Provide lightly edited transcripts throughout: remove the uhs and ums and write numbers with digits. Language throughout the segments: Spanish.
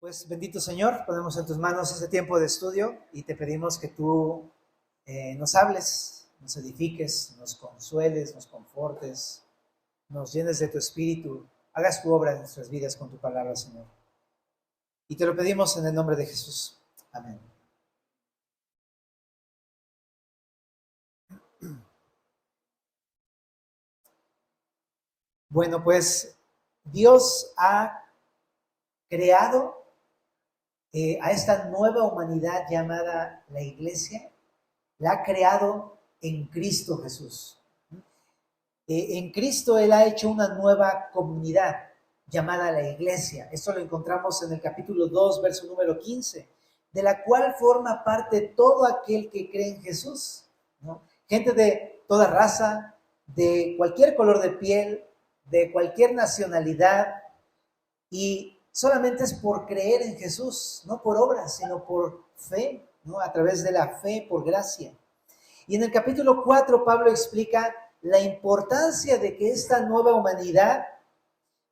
Pues bendito Señor, ponemos en tus manos este tiempo de estudio y te pedimos que tú nos hables, nos edifiques, nos consueles, nos confortes, nos llenes de tu espíritu, hagas tu obra en nuestras vidas con tu palabra, Señor. Y te lo pedimos en el nombre de Jesús. Amén. Bueno, pues Dios ha creado a esta nueva humanidad llamada la Iglesia, la ha creado en Cristo Jesús. En Cristo Él ha hecho una nueva comunidad llamada la Iglesia. Esto lo encontramos en el capítulo 2, verso número 15, de la cual forma parte todo aquel que cree en Jesús, ¿no? Gente de toda raza, de cualquier color de piel, de cualquier nacionalidad, y solamente es por creer en Jesús, no por obras, sino por fe, ¿no? A través de la fe, por gracia. Y en el capítulo 4, Pablo explica la importancia de que esta nueva humanidad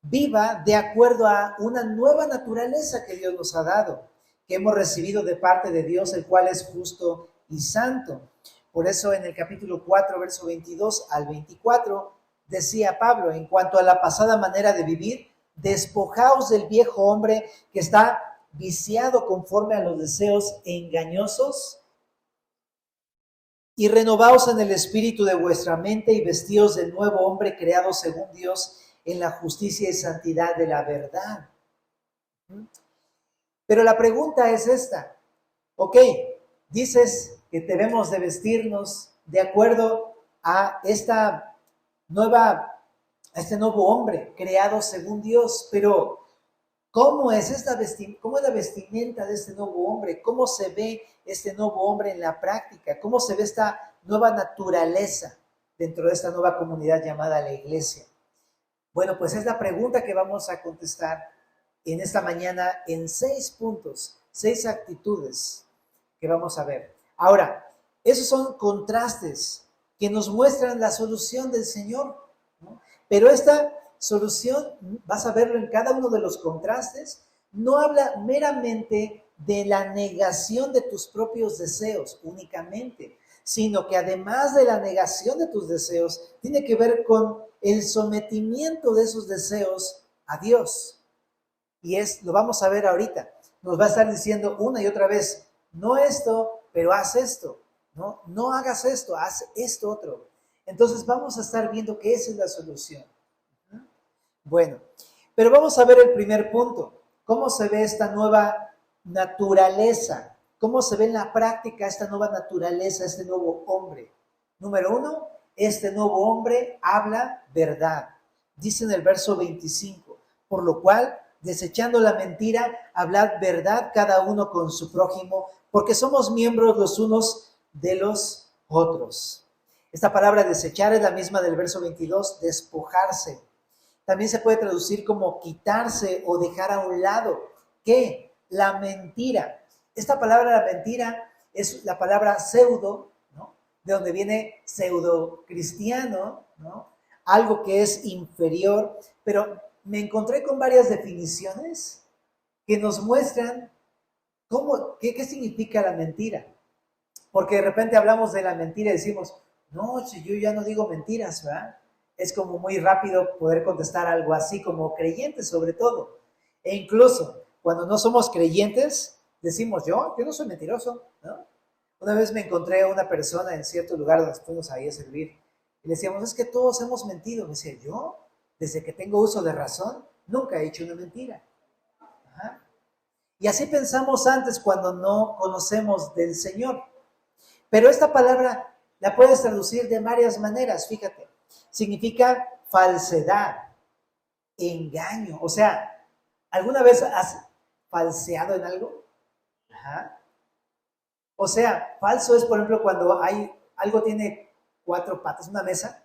viva de acuerdo a una nueva naturaleza que Dios nos ha dado, que hemos recibido de parte de Dios, el cual es justo y santo. Por eso en el capítulo 4, verso 22 al 24, decía Pablo, en cuanto a la pasada manera de vivir, despojaos del viejo hombre que está viciado conforme a los deseos engañosos y renovaos en el espíritu de vuestra mente y vestíos del nuevo hombre creado según Dios en la justicia y santidad de la verdad. Pero la pregunta es esta. Ok, dices que debemos de vestirnos de acuerdo a este nuevo hombre creado según Dios, pero ¿cómo es la vestimenta de este nuevo hombre? ¿Cómo se ve este nuevo hombre en la práctica? ¿Cómo se ve esta nueva naturaleza dentro de esta nueva comunidad llamada la Iglesia? Bueno, pues es la pregunta que vamos a contestar en esta mañana en 6 puntos, 6 actitudes que vamos a ver. Ahora, esos son contrastes que nos muestran la solución del Señor, ¿no? Pero esta solución, vas a verlo en cada uno de los contrastes, no habla meramente de la negación de tus propios deseos únicamente, sino que además de la negación de tus deseos, tiene que ver con el sometimiento de esos deseos a Dios. Y lo vamos a ver ahorita. Nos va a estar diciendo una y otra vez, no esto, pero haz esto, ¿no? No hagas esto, haz esto otro. Entonces vamos a estar viendo que esa es la solución. Bueno, pero vamos a ver el primer punto. ¿Cómo se ve esta nueva naturaleza? ¿Cómo se ve en la práctica esta nueva naturaleza, este nuevo hombre? Número 1, este nuevo hombre habla verdad. Dice en el verso 25, por lo cual, desechando la mentira, hablad verdad cada uno con su prójimo, porque somos miembros los unos de los otros. Esta palabra desechar es la misma del verso 22, despojarse. También se puede traducir como quitarse o dejar a un lado. ¿Qué? La mentira. Esta palabra, la mentira, es la palabra pseudo, ¿no? De donde viene pseudo cristiano, ¿no? Algo que es inferior. Pero me encontré con varias definiciones que nos muestran qué significa la mentira. Porque de repente hablamos de la mentira y decimos, no, si yo ya no digo mentiras, ¿verdad? Es como muy rápido poder contestar algo así como creyentes sobre todo. E incluso cuando no somos creyentes, decimos, yo no soy mentiroso, ¿no? Una vez me encontré a una persona en cierto lugar donde fuimos ahí a servir y le decíamos, es que todos hemos mentido. Me decía, yo, desde que tengo uso de razón, nunca he hecho una mentira. Ajá. Y así pensamos antes cuando no conocemos del Señor. Pero esta palabra la puedes traducir de varias maneras, fíjate. Significa falsedad, engaño. O sea, ¿alguna vez has falseado en algo? Ajá. O sea, falso es, por ejemplo, cuando algo tiene 4 patas, una mesa,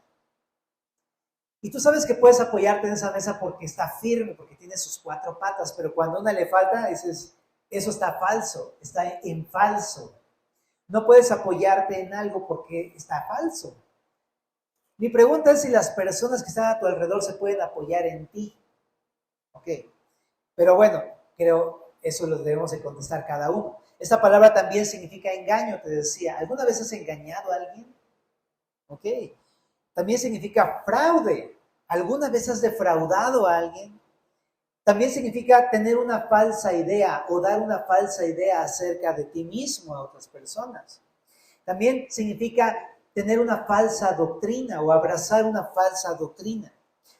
y tú sabes que puedes apoyarte en esa mesa porque está firme, porque tiene sus 4 patas, pero cuando una le falta, dices, eso está falso, está en falso. No puedes apoyarte en algo porque está falso. Mi pregunta es si las personas que están a tu alrededor se pueden apoyar en ti. Ok. Pero bueno, creo eso lo debemos de contestar cada uno. Esta palabra también significa engaño, te decía. ¿Alguna vez has engañado a alguien? Ok. También significa fraude. ¿Alguna vez has defraudado a alguien? También significa tener una falsa idea o dar una falsa idea acerca de ti mismo a otras personas. También significa tener una falsa doctrina o abrazar una falsa doctrina.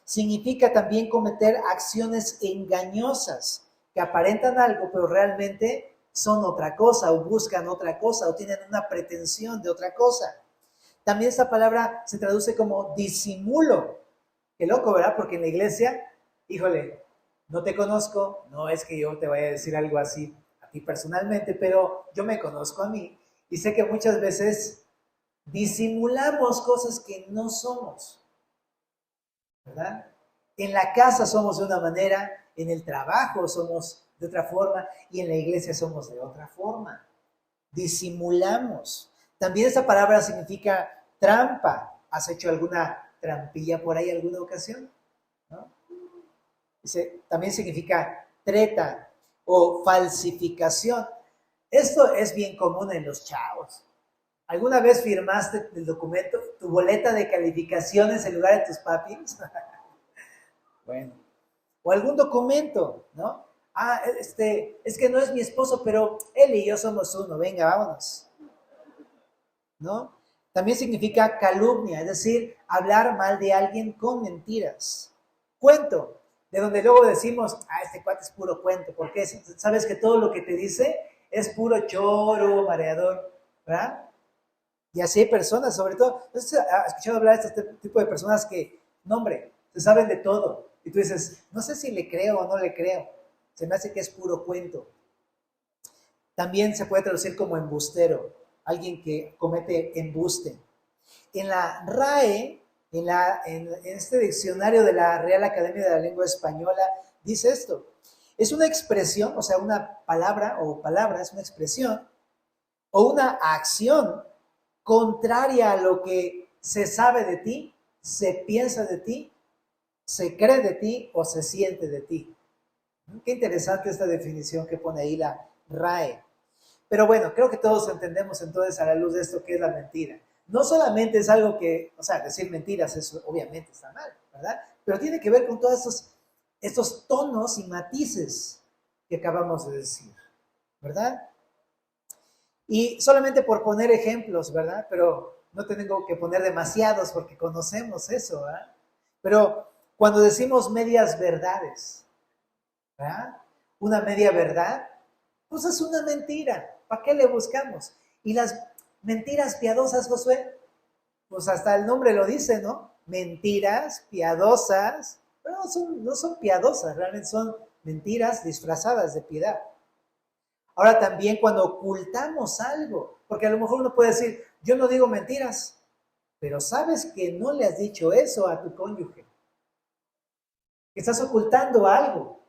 Significa también cometer acciones engañosas que aparentan algo, pero realmente son otra cosa o buscan otra cosa o tienen una pretensión de otra cosa. También esta palabra se traduce como disimulo. Qué loco, ¿verdad? Porque en la iglesia, híjole, no te conozco, no es que yo te vaya a decir algo así a ti personalmente, pero yo me conozco a mí y sé que muchas veces disimulamos cosas que no somos, ¿verdad? En la casa somos de una manera, en el trabajo somos de otra forma y en la iglesia somos de otra forma. Disimulamos. También esa palabra significa trampa. ¿Has hecho alguna trampilla por ahí alguna ocasión? ¿No? También significa treta o falsificación. Esto es bien común en los chavos. ¿Alguna vez firmaste el documento, tu boleta de calificaciones en lugar de tus papis? Bueno. O algún documento, ¿no? Es que no es mi esposo, pero él y yo somos uno. Venga, vámonos. ¿No? También significa calumnia, es decir, hablar mal de alguien con mentiras. Cuento, de donde luego decimos, este cuate es puro cuento, porque sabes que todo lo que te dice es puro choro, mareador, ¿verdad? Y así hay personas, sobre todo, ¿has escuchado hablar de este tipo de personas que, no hombre, se saben de todo? Y tú dices, no sé si le creo o no le creo, se me hace que es puro cuento. También se puede traducir como embustero, alguien que comete embuste. En la RAE, en este diccionario de la Real Academia de la Lengua Española, dice esto. Es una expresión, o sea, una palabra o palabras, una expresión o una acción contraria a lo que se sabe de ti, se piensa de ti, se cree de ti o se siente de ti. Qué interesante esta definición que pone ahí la RAE. Pero bueno, creo que todos entendemos entonces a la luz de esto qué es la mentira. No solamente es algo que, o sea, decir mentiras, eso obviamente está mal, ¿verdad? Pero tiene que ver con todos estos tonos y matices que acabamos de decir, ¿verdad? Y solamente por poner ejemplos, ¿verdad? Pero no tengo que poner demasiados porque conocemos eso, ¿verdad? Pero cuando decimos medias verdades, ¿verdad? Una media verdad, pues es una mentira. ¿Para qué le buscamos? Y las mentiras piadosas, Josué, pues hasta el nombre lo dice, ¿no? Mentiras piadosas, pero no son piadosas, realmente son mentiras disfrazadas de piedad. Ahora también cuando ocultamos algo, porque a lo mejor uno puede decir, yo no digo mentiras, pero sabes que no le has dicho eso a tu cónyuge, que estás ocultando algo.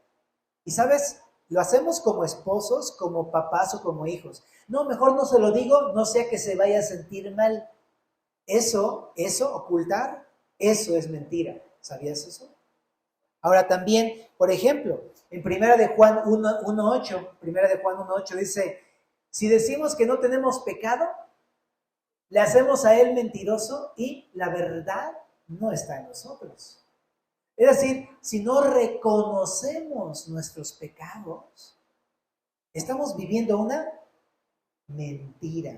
Y sabes, lo hacemos como esposos, como papás o como hijos. No, mejor no se lo digo, no sea que se vaya a sentir mal. Eso, ocultar, eso es mentira. ¿Sabías eso? Ahora también, por ejemplo, en Primera de Juan 1:8 dice, si decimos que no tenemos pecado, le hacemos a él mentiroso y la verdad no está en nosotros. Es decir, si no reconocemos nuestros pecados, estamos viviendo una mentira.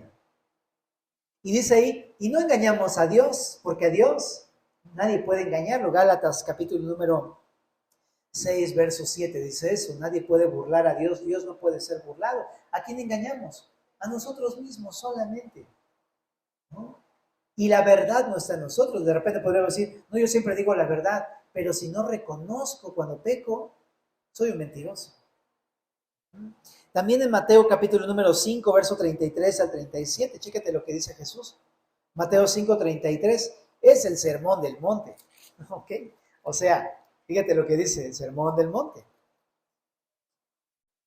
Y dice ahí, y no engañamos a Dios, porque a Dios nadie puede engañarlo. Gálatas capítulo número 6, verso 7 dice eso, nadie puede burlar a Dios, Dios no puede ser burlado. ¿A quién engañamos? A nosotros mismos solamente, ¿no? Y la verdad no está en nosotros. De repente podríamos decir, no, yo siempre digo la verdad, pero si no reconozco cuando peco, soy un mentiroso. También en Mateo capítulo número 5, verso 33 al 37, chécate lo que dice Jesús. Mateo 5, 33, es el sermón del monte. ¿Ok? O sea, fíjate lo que dice el sermón del monte.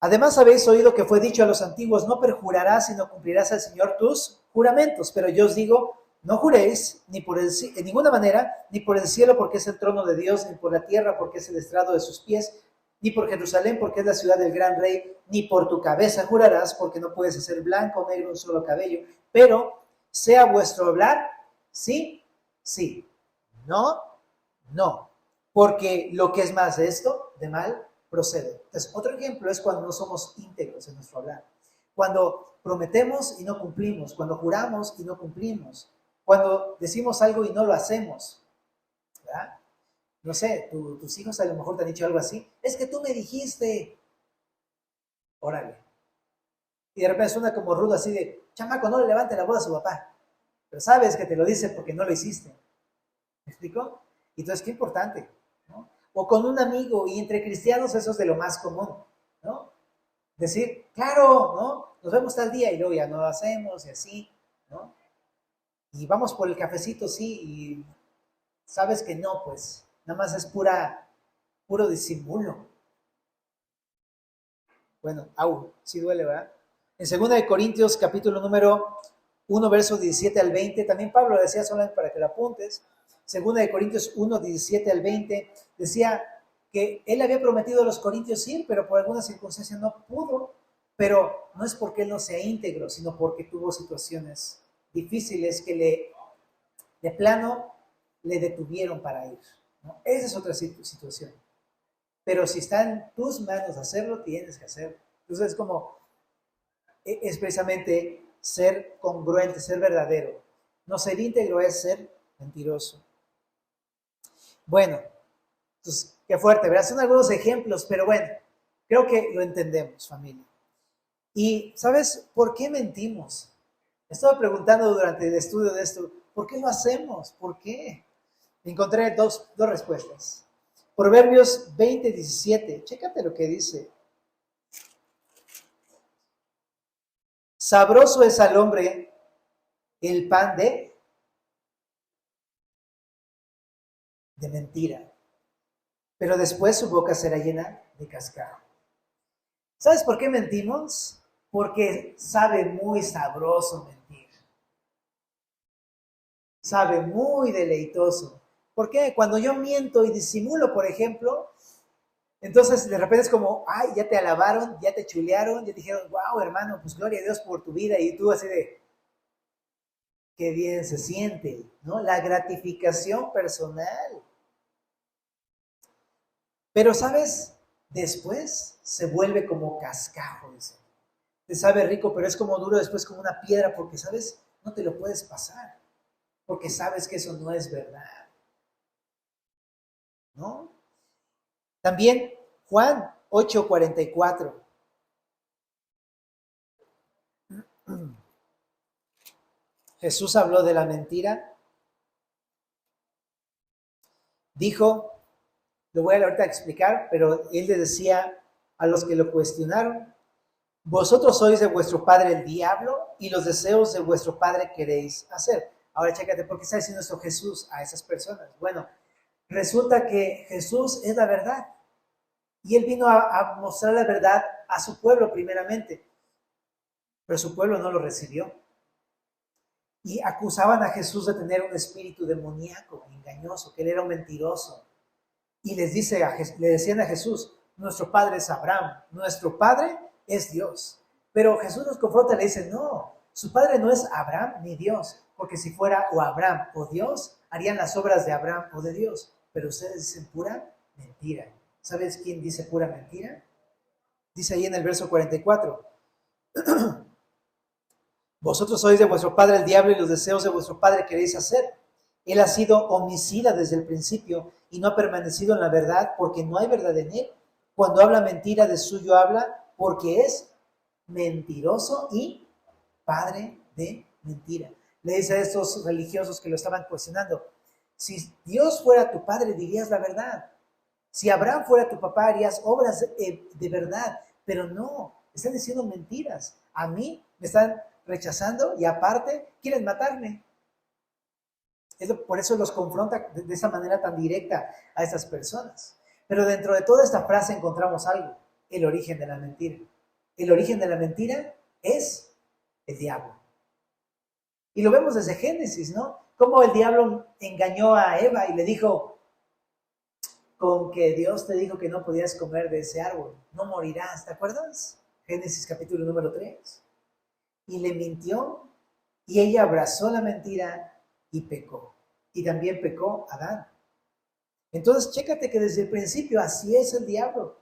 Además habéis oído que fue dicho a los antiguos, no perjurarás, sino cumplirás al Señor tus juramentos. Pero yo os digo, no juréis en ninguna manera, ni por el cielo porque es el trono de Dios, ni por la tierra porque es el estrado de sus pies, ni por Jerusalén, porque es la ciudad del gran rey, ni por tu cabeza jurarás, porque no puedes hacer blanco o negro un solo cabello, pero sea vuestro hablar, sí, sí, no, no, porque lo que es más de esto, de mal, procede. Entonces, otro ejemplo es cuando no somos íntegros en nuestro hablar, cuando prometemos y no cumplimos, cuando juramos y no cumplimos, cuando decimos algo y no lo hacemos, ¿verdad? No sé, tus hijos a lo mejor te han dicho algo así, es que tú me dijiste, órale. Y de repente suena como rudo así de, chamaco, no le levante la voz a su papá. Pero sabes que te lo dice porque no lo hiciste. ¿Me explico? Y entonces, qué importante, ¿no? O con un amigo, y entre cristianos eso es de lo más común, ¿no? Decir, claro, ¿no? Nos vemos tal día y luego ya no lo hacemos y así, ¿no? Y vamos por el cafecito, sí, y sabes que no, pues, nada más es puro disimulo. Bueno, sí duele, ¿verdad? En 2 Corintios, capítulo número 1, verso 17 al 20, también Pablo decía, solamente para que lo apuntes, 2 Corintios 1, 17 al 20, decía que él había prometido a los corintios ir, pero por alguna circunstancia no pudo, pero no es porque él no sea íntegro, sino porque tuvo situaciones difíciles que de plano le detuvieron para ir, ¿no? Esa es otra situación. Pero si está en tus manos hacerlo, tienes que hacerlo. Entonces es como, es precisamente ser congruente, ser verdadero. No ser íntegro es ser mentiroso. Bueno, entonces, qué fuerte, ¿verdad? Son algunos ejemplos, pero bueno, creo que lo entendemos, familia. Y, ¿sabes por qué mentimos? Me estaba preguntando durante el estudio de esto, ¿por qué lo hacemos? ¿Por qué? Encontré dos respuestas. Proverbios 20:17, chécate lo que dice. Sabroso es al hombre el pan de mentira, pero después su boca será llena de cascaro. ¿Sabes por qué mentimos? Porque sabe muy sabroso mentir. Sabe muy deleitoso. ¿Por qué? Cuando yo miento y disimulo, por ejemplo, entonces de repente es como, ay, ya te alabaron, ya te chulearon, ya te dijeron, wow, hermano, pues gloria a Dios por tu vida. Y tú así de, qué bien se siente, ¿no? La gratificación personal. Pero, ¿sabes? Después se vuelve como cascajo, dice. Te sabe rico, pero es como duro después como una piedra, porque, ¿sabes? No te lo puedes pasar, porque sabes que eso no es verdad, ¿no? También Juan 8:44. Jesús habló de la mentira. Dijo, lo voy a ahorita explicar, pero él le decía a los que lo cuestionaron, vosotros sois de vuestro padre el diablo y los deseos de vuestro padre queréis hacer. Ahora chécate, ¿por qué está diciendo esto Jesús a esas personas? Bueno, resulta que Jesús es la verdad y él vino a mostrar la verdad a su pueblo primeramente, pero su pueblo no lo recibió. Y acusaban a Jesús de tener un espíritu demoníaco, engañoso, que él era un mentiroso. Y le decían a Jesús, nuestro padre es Abraham, nuestro padre es Dios. Pero Jesús nos confronta y le dice, no, su padre no es Abraham ni Dios, porque si fuera o Abraham o Dios, harían las obras de Abraham o de Dios. Pero ustedes dicen pura mentira. ¿Sabes quién dice pura mentira? Dice ahí en el verso 44. Vosotros sois de vuestro padre el diablo y los deseos de vuestro padre queréis hacer. Él ha sido homicida desde el principio y no ha permanecido en la verdad porque no hay verdad en él. Cuando habla mentira, de suyo habla porque es mentiroso y padre de mentira. Le dice a estos religiosos que lo estaban cuestionando, si Dios fuera tu padre dirías la verdad. Si Abraham fuera tu papá harías obras de verdad, pero no, están diciendo mentiras. A mí me están rechazando y aparte quieren matarme. Por eso los confronta de esa manera tan directa a estas personas. Pero dentro de toda esta frase encontramos algo, el origen de la mentira. El origen de la mentira es el diablo. Y lo vemos desde Génesis, ¿no? Cómo el diablo engañó a Eva y le dijo, con que Dios te dijo que no podías comer de ese árbol, no morirás, ¿te acuerdas? Génesis capítulo número 3. Y le mintió y ella abrazó la mentira y pecó. Y también pecó Adán. Entonces, chécate que desde el principio así es el diablo.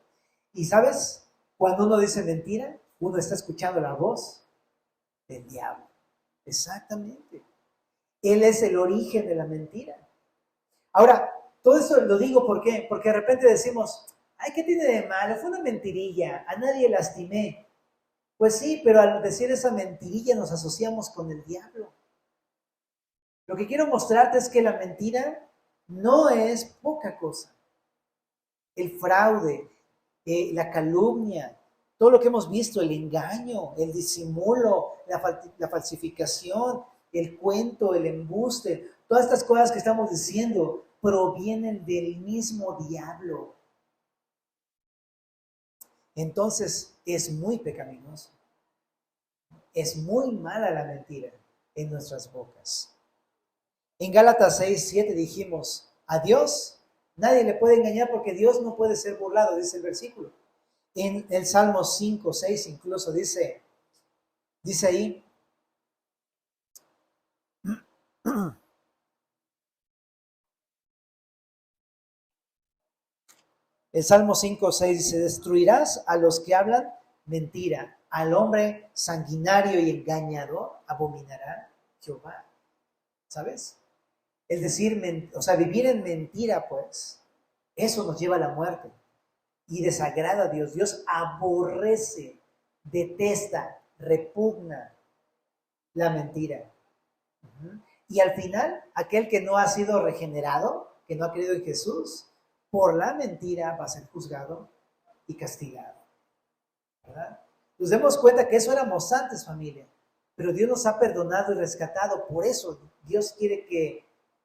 Y sabes, cuando uno dice mentira, uno está escuchando la voz del diablo. Exactamente. Él es el origen de la mentira. Ahora, todo eso lo digo ¿por qué? Porque de repente decimos, ay, ¿qué tiene de malo? Fue una mentirilla, a nadie lastimé. Pues sí, pero al decir esa mentirilla nos asociamos con el diablo. Lo que quiero mostrarte es que la mentira no es poca cosa. El fraude, la calumnia, todo lo que hemos visto, el engaño, el disimulo, la falsificación, el cuento, el embuste, todas estas cosas que estamos diciendo provienen del mismo diablo. Entonces es muy pecaminoso. Es muy mala la mentira en nuestras bocas. En Gálatas 6:7 dijimos, a Dios nadie le puede engañar porque Dios no puede ser burlado, dice el versículo. En el Salmo 5:6 incluso dice ahí, el Salmo 5:6 dice, destruirás a los que hablan mentira, al hombre sanguinario y engañador abominará Jehová. ¿Sabes? Es decir, o sea, vivir en mentira, pues, eso nos lleva a la muerte y desagrada a Dios. Dios aborrece, detesta, repugna la mentira. Y al final, aquel que no ha sido regenerado, que no ha creído en Jesús, por la mentira va a ser juzgado y castigado. ¿Verdad? Nos demos cuenta que eso éramos antes, familia, pero Dios nos ha perdonado y rescatado. Por eso Dios quiere que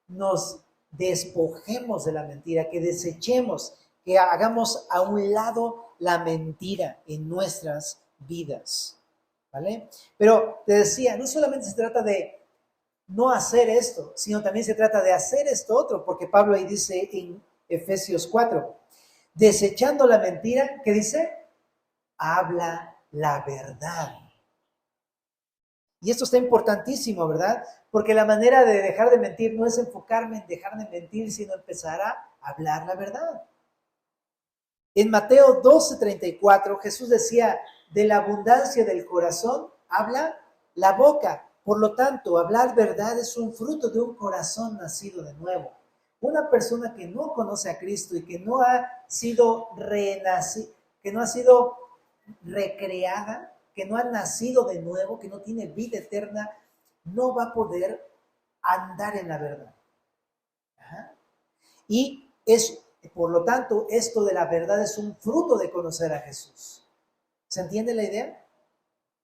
nos despojemos de la mentira, que desechemos, que hagamos a un lado la mentira en nuestras vidas. ¿Vale? Pero te decía, no solamente se trata de no hacer esto, sino también se trata de hacer esto otro, porque Pablo ahí dice en Efesios 4, desechando la mentira, ¿qué dice? Habla la verdad. Y esto está importantísimo, ¿verdad? Porque la manera de dejar de mentir no es enfocarme en dejar de mentir, sino empezar a hablar la verdad. En Mateo 12:34, Jesús decía, de la abundancia del corazón habla la boca. Por lo tanto, hablar verdad es un fruto de un corazón nacido de nuevo. Una persona que no conoce a Cristo y que no ha sido renacida, que no ha sido recreada, que no ha nacido de nuevo, que no tiene vida eterna, no va a poder andar en la verdad. Ajá. Y es, por lo tanto, esto de la verdad es un fruto de conocer a Jesús. ¿Se entiende la idea?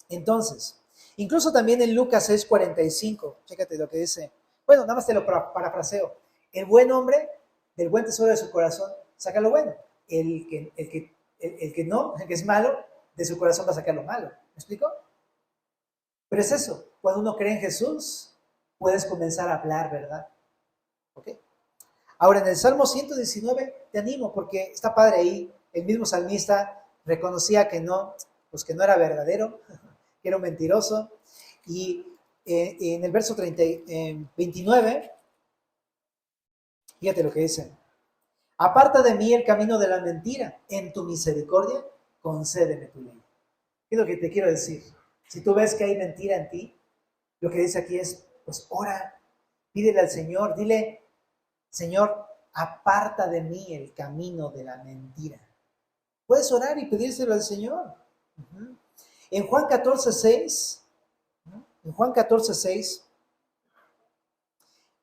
Entonces, incluso también en Lucas 6:45, chécate lo que dice. Bueno, nada más te lo parafraseo. El buen hombre, del buen tesoro de su corazón, saca lo bueno. El que no, el que es malo, de su corazón va a sacar lo malo. ¿Me explico? Pero es eso, cuando uno cree en Jesús, puedes comenzar a hablar, ¿verdad? ¿Ok? Ahora, en el Salmo 119, te animo, porque está padre ahí, el mismo salmista reconocía que no, pues que no era verdadero, que era un mentiroso, y en el verso 29, fíjate lo que dice, aparta de mí el camino de la mentira, en tu misericordia, concédeme tu ley. ¿Qué es lo que te quiero decir? Si tú ves que hay mentira en ti, lo que dice aquí es, pues ora, pídele al Señor, dile, Señor, aparta de mí el camino de la mentira. Puedes orar y pedírselo al Señor. En Juan 14:6,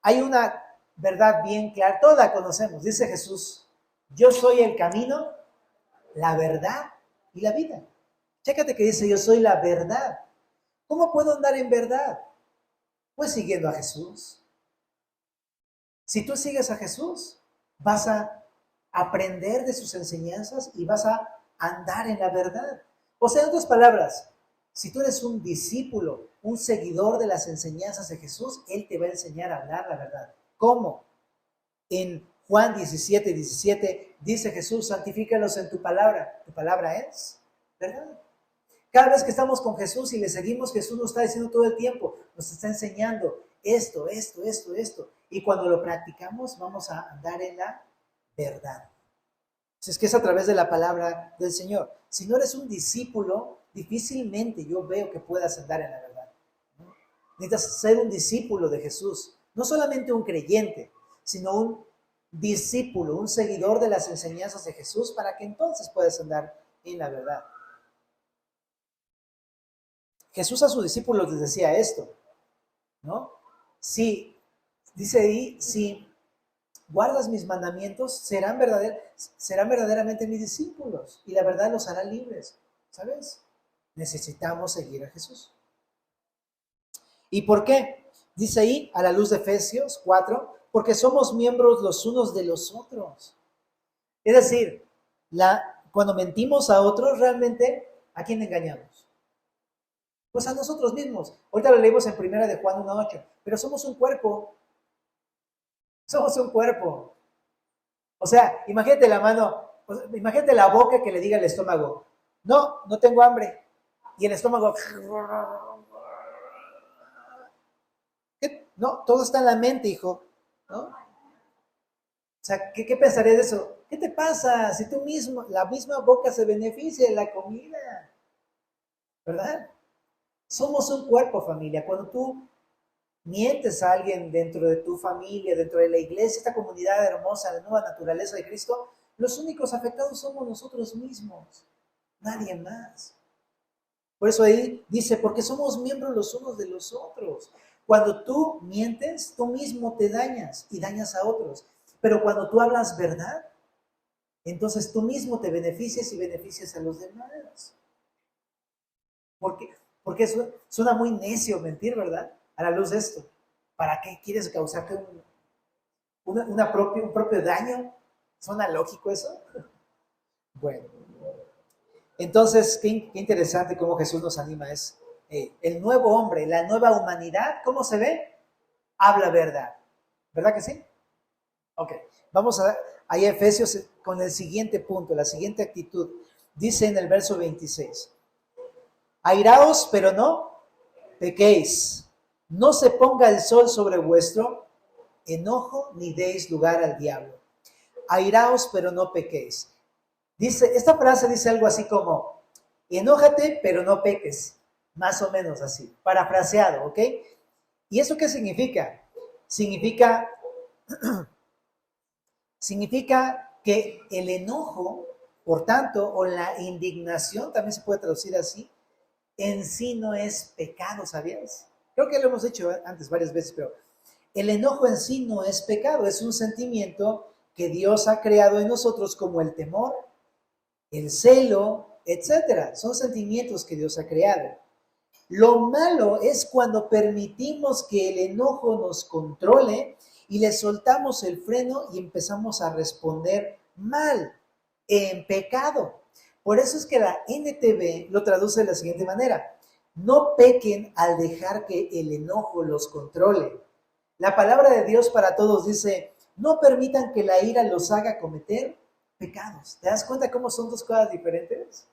hay una verdad bien clara, todos la conocemos, dice Jesús, yo soy el camino, la verdad y la vida. Chécate que dice, yo soy la verdad. ¿Cómo puedo andar en verdad? Pues siguiendo a Jesús. Si tú sigues a Jesús, vas a aprender de sus enseñanzas y vas a andar en la verdad. O sea, en otras palabras, si tú eres un discípulo, un seguidor de las enseñanzas de Jesús, Él te va a enseñar a hablar la verdad. ¿Cómo? En Juan 17:17 dice Jesús, santifícalos en tu palabra es verdad. Cada vez que estamos con Jesús y le seguimos, Jesús nos está diciendo todo el tiempo, nos está enseñando esto. Y cuando lo practicamos, vamos a andar en la verdad. Si es que es a través de la palabra del Señor. Si no eres un discípulo, difícilmente yo veo que puedas andar en la verdad, ¿no? Necesitas ser un discípulo de Jesús. No solamente un creyente, sino un discípulo, un seguidor de las enseñanzas de Jesús, para que entonces puedas andar en la verdad. Jesús a sus discípulos les decía esto, ¿no? Si, dice ahí, si guardas mis mandamientos, serán verdaderamente mis discípulos y la verdad los hará libres, ¿sabes? Necesitamos seguir a Jesús. ¿Y por qué? Dice ahí, a la luz de Efesios 4, porque somos miembros los unos de los otros. Es decir, cuando mentimos a otros, realmente, ¿a quién engañamos? Pues a nosotros mismos. Ahorita lo leímos en 1 de Juan 1:8, pero somos un cuerpo. Somos un cuerpo. O sea, imagínate la mano, imagínate la boca que le diga al estómago, no tengo hambre. Y el estómago, ¿qué? No, todo está en la mente, hijo, ¿no? O sea, ¿qué pensarías de eso? ¿Qué te pasa si tú mismo, la misma boca se beneficia de la comida? ¿Verdad? Somos un cuerpo, familia. Cuando tú mientes a alguien dentro de tu familia, dentro de la iglesia, esta comunidad hermosa, la nueva naturaleza de Cristo, los únicos afectados somos nosotros mismos, nadie más. Por eso ahí dice, porque somos miembros los unos de los otros. Cuando tú mientes, tú mismo te dañas y dañas a otros. Pero cuando tú hablas verdad, entonces tú mismo te beneficias y beneficias a los demás. Porque eso suena muy necio mentir, ¿verdad? A la luz de esto. ¿Para qué quieres causarte un propio daño? ¿Suena lógico eso? Bueno, entonces, qué interesante cómo Jesús nos anima. Es el nuevo hombre, la nueva humanidad, ¿cómo se ve? Habla verdad. ¿Verdad que sí? Ok, vamos ahí a Efesios con el siguiente punto, la siguiente actitud. Dice en el verso 26, airaos, pero no pequéis. No se ponga el sol sobre vuestro enojo, ni deis lugar al diablo. Airaos, pero no pequéis. Esta frase dice algo así como, enójate, pero no peques. Más o menos así, parafraseado, ¿ok? ¿Y eso qué significa? Significa que el enojo, por tanto, o la indignación, también se puede traducir así, en sí no es pecado, ¿sabías? Creo que lo hemos dicho antes varias veces, pero el enojo en sí no es pecado, es un sentimiento que Dios ha creado en nosotros como el temor, el celo, etcétera. Son sentimientos que Dios ha creado. Lo malo es cuando permitimos que el enojo nos controle y le soltamos el freno y empezamos a responder mal, en pecado. Por eso es que la NTV lo traduce de la siguiente manera: no pequen al dejar que el enojo los controle. La palabra de Dios para todos dice, no permitan que la ira los haga cometer pecados. ¿Te das cuenta cómo son dos cosas diferentes?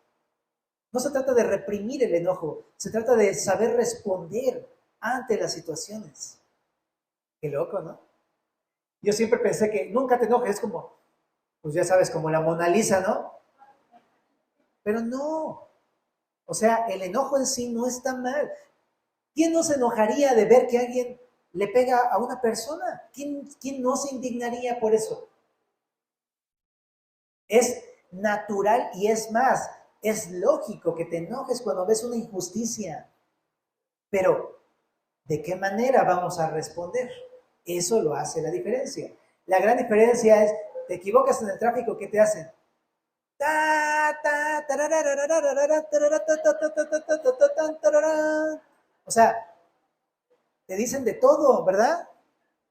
No se trata de reprimir el enojo, se trata de saber responder ante las situaciones. Qué loco, ¿no? Yo siempre pensé que nunca te enojes, es como, pues ya sabes, como la Mona Lisa, ¿no? Pero no. O sea, el enojo en sí no está mal. ¿Quién no se enojaría de ver que alguien le pega a una persona? ¿Quién no se indignaría por eso? Es natural y es más, es lógico que te enojes cuando ves una injusticia. Pero, ¿de qué manera vamos a responder? Eso lo hace la diferencia. La gran diferencia es, te equivocas en el tráfico, ¿qué te hacen? O sea, te dicen de todo, ¿verdad?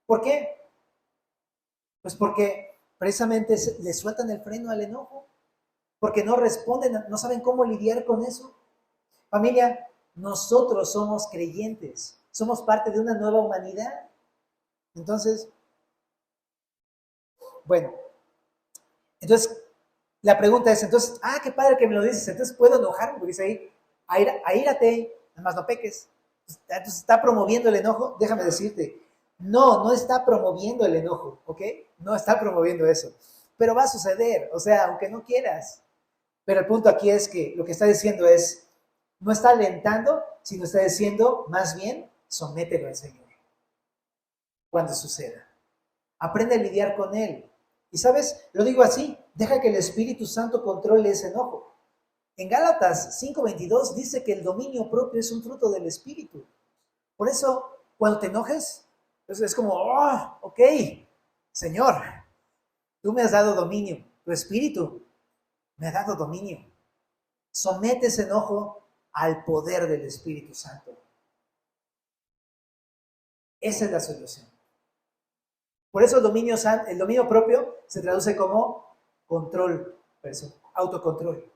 ¿Por qué? Pues porque precisamente le sueltan el freno al enojo, porque no responden, no saben cómo lidiar con eso. Familia, nosotros somos creyentes, somos parte de una nueva humanidad. Entonces, Entonces, la pregunta es, entonces, qué padre que me lo dices, entonces puedo enojarme, porque dice ahí, aírate, nada más no peques. Entonces, ¿está promoviendo el enojo? Déjame decirte, no está promoviendo el enojo, ¿ok? No está promoviendo eso, pero va a suceder, o sea, aunque no quieras. Pero el punto aquí es que lo que está diciendo es, no está alentando, sino está diciendo, más bien, somételo al Señor cuando suceda. Aprende a lidiar con él. Y sabes, lo digo así, deja que el Espíritu Santo controle ese enojo. En Gálatas 5:22 dice que el dominio propio es un fruto del Espíritu. Por eso, cuando te enojes, es como, ok, Señor, tú me has dado dominio, tu Espíritu me ha dado dominio. Somete ese enojo al poder del Espíritu Santo. Esa es la solución. Por eso el dominio propio se traduce como control, autocontrol.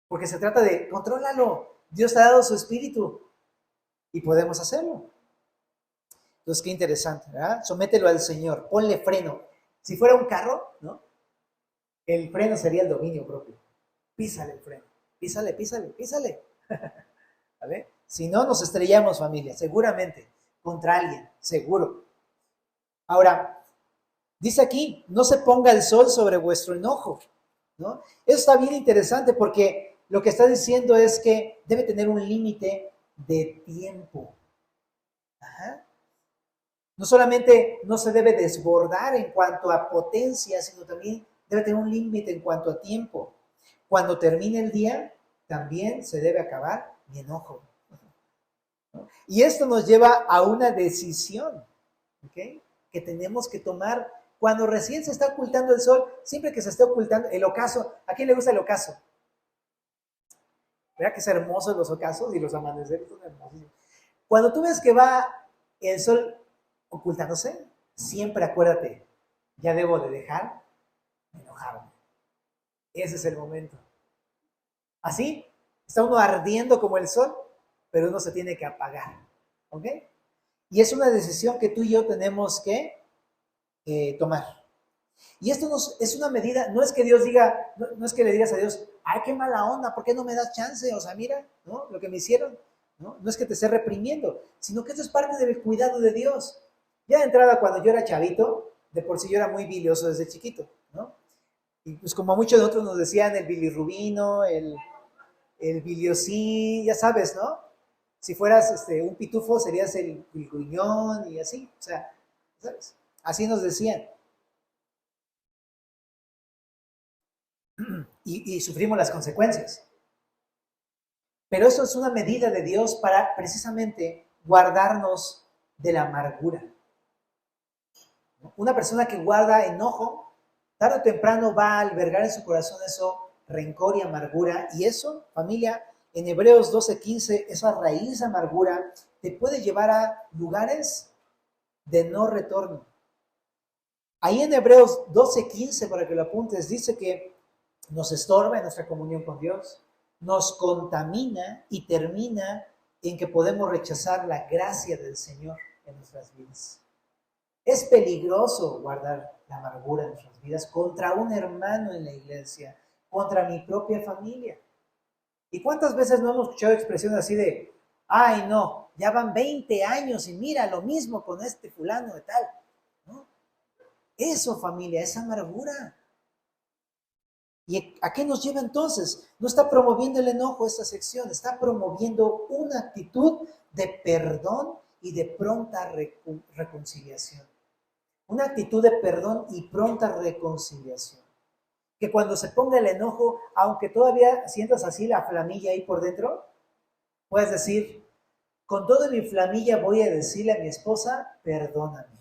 Porque se trata de, contrólalo. Dios te ha dado su espíritu y podemos hacerlo. Entonces, qué interesante, ¿verdad? Somételo al Señor, ponle freno. Si fuera un carro, ¿no? El freno sería el dominio propio. Písale el freno. Písale. ¿Vale? Si no, nos estrellamos, familia, seguramente, contra alguien, seguro. Ahora, dice aquí, no se ponga el sol sobre vuestro enojo, ¿no? Eso está bien interesante porque lo que está diciendo es que debe tener un límite de tiempo. Ajá. No solamente no se debe desbordar en cuanto a potencia, sino también debe tener un límite en cuanto a tiempo. Cuando termine el día, también se debe acabar mi enojo. ¿No? Y esto nos lleva a una decisión, ¿ok? Que tenemos que tomar cuando recién se está ocultando el sol, siempre que se esté ocultando el ocaso. ¿A quién le gusta el ocaso? ¿Verdad que es hermoso los ocasos y los amaneceres son hermosos? Cuando tú ves que va el sol ocultándose, siempre acuérdate, ya debo de dejar de enojarme. Ese es el momento. Así, está uno ardiendo como el sol, pero uno se tiene que apagar. ¿Ok? Y es una decisión que tú y yo tenemos que tomar. Y esto es una medida, no es que Dios diga, no es que le digas a Dios, ay, qué mala onda, ¿por qué no me das chance? O sea, mira, ¿no? Lo que me hicieron, ¿no? No es que te esté reprimiendo, sino que esto es parte del cuidado de Dios. Ya de entrada, cuando yo era chavito, de por sí yo era muy bilioso desde chiquito, ¿no? Y pues como muchos de nosotros nos decían, el bilirrubino, el biliosín, ya sabes, ¿no? Si fueras un pitufo, serías el gruñón y así, o sea, ¿sabes? Así nos decían. Y sufrimos las consecuencias. Pero eso es una medida de Dios para precisamente guardarnos de la amargura. Una persona que guarda enojo, tarde o temprano va a albergar en su corazón eso, rencor y amargura. Y eso, familia, en Hebreos 12:15, esa raíz de amargura te puede llevar a lugares de no retorno. Ahí en Hebreos 12:15, para que lo apuntes, dice que nos estorba en nuestra comunión con Dios, nos contamina y termina en que podemos rechazar la gracia del Señor en nuestras vidas. Es peligroso guardar la amargura en nuestras vidas contra un hermano en la iglesia, contra mi propia familia. ¿Y cuántas veces no hemos escuchado expresiones así de, ay no, ya van 20 años y mira lo mismo con este fulano de tal? ¿No? Eso, familia, es amargura. ¿Y a qué nos lleva entonces? No está promoviendo el enojo esta sección, está promoviendo una actitud de perdón y de pronta reconciliación. Una actitud de perdón y pronta reconciliación. Que cuando se ponga el enojo, aunque todavía sientas así la flamilla ahí por dentro, puedes decir, con todo mi flamilla voy a decirle a mi esposa, perdóname.